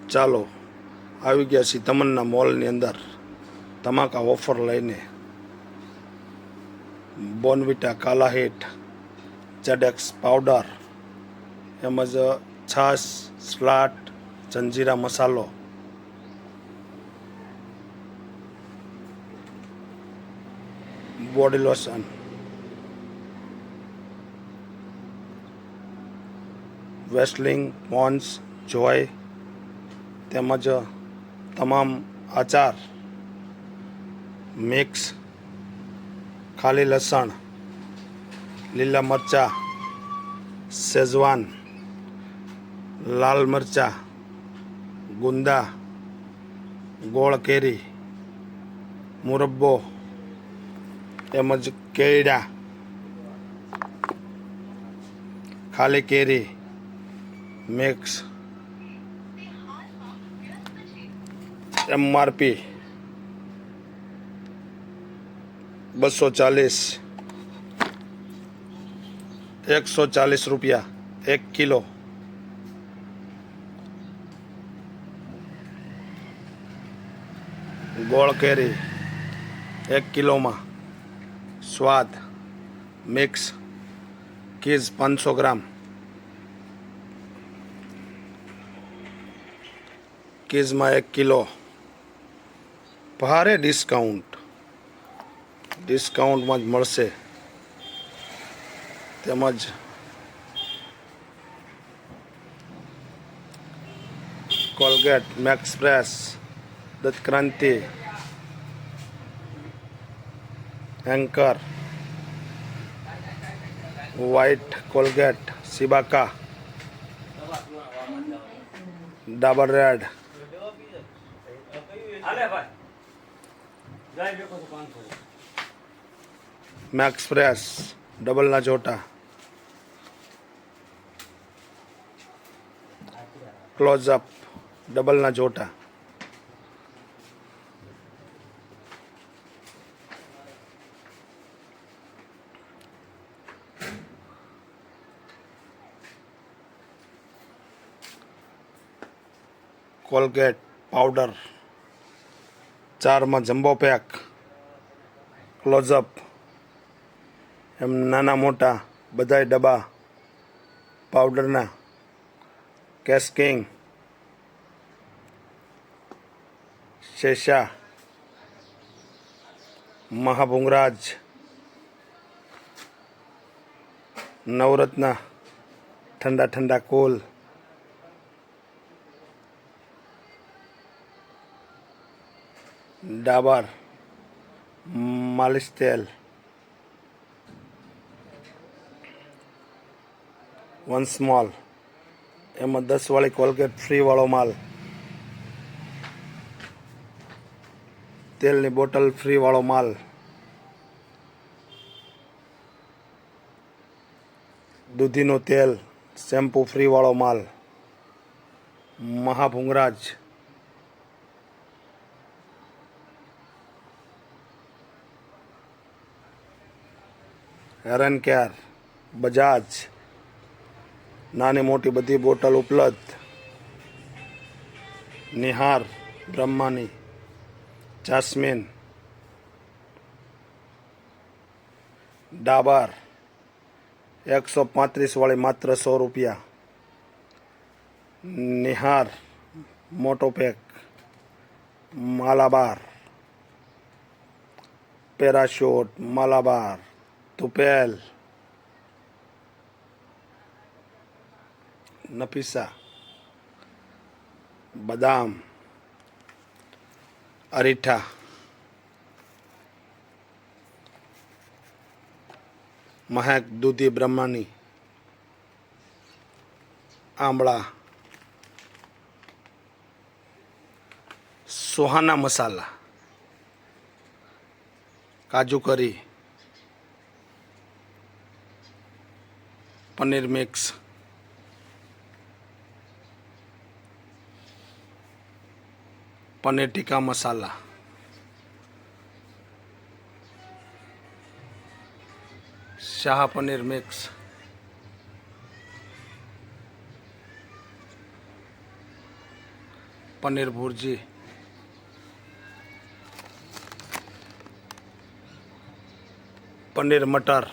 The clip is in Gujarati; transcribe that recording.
ચાલો આવી ગયા છીએ તમન્ના મોલની અંદર ધમાકા ઓફર લઈને બોર્નવિટા કાલા હિટ જેડેક્સ પાવડર એમજ છાશ સ્લાટ જંજીરા મસાલો બોડી લોશન વેસ્લિંગ પોન્સ જોય તેમજ તમામ આચાર મિક્સ ખાલી લસણ લીલા મરચાં શેઝવાન લાલ મરચાં ગુંદા ગોળ કેરી મુરબ્બો તેમજ કેળા ખાલી કેરી મિક્સ MRP 240 140 રૂપિયા 1 કિલો ગોળ કેરી 1 કિલોમાં સ્વાદ મિક્સ કીઝ 500 ગ્રામ કીઝમાં 1 કિલો ભારે ડિસ્કાઉન્ટમાં જ મળશે તેમજ કોલગેટ મેક્સ ફ્રેશ દત્તક્રાંતિ Anchor White Colgate Cibaca Dabur Red Max Fresh ડબલના જોટા ક્લોઝઅપ ડબલના જોટા કોલગેટ પાવડર 4માં જમ્બો પેક ક્લોઝઅપ એમ નાના મોટા બધાય ડબ્બા પાવડરના કેસ્કિંગ શેષા મહાભુંગરાજ નવરત્ન ઠંડા ઠંડા કુલ ડાબર માલિશ તેલ વન સ્મોલ એમાં 10 વાળી કોલગેટ ફ્રી વાળો માલ તેલની બોટલ ફ્રી વાળો માલ દૂધીનું તેલ શેમ્પૂ ફ્રી વાળો માલ મહાભુંગરાજ હેરન કેર બજાજ નાની મોટી બધી બોટલ ઉપલબ્ધ નિહાર બ્રહ્માની જાસ્મીન ડાબર 135 વાળી માત્ર 100 રૂપિયા નિહાર મોટો પેક માલાબાર પેરાશૂટ માલાબાર તુપેલ નફીસા બદામ અરીઠા મહેક દૂધી બ્રહ્માની આંબળા સોહાના મસાલા કાજુ કરી પનીર મિક્સ પનીર ટીકા મસાલા શાહ પનીર મિક્સ પનીર ભુરજી, પનીર મટર,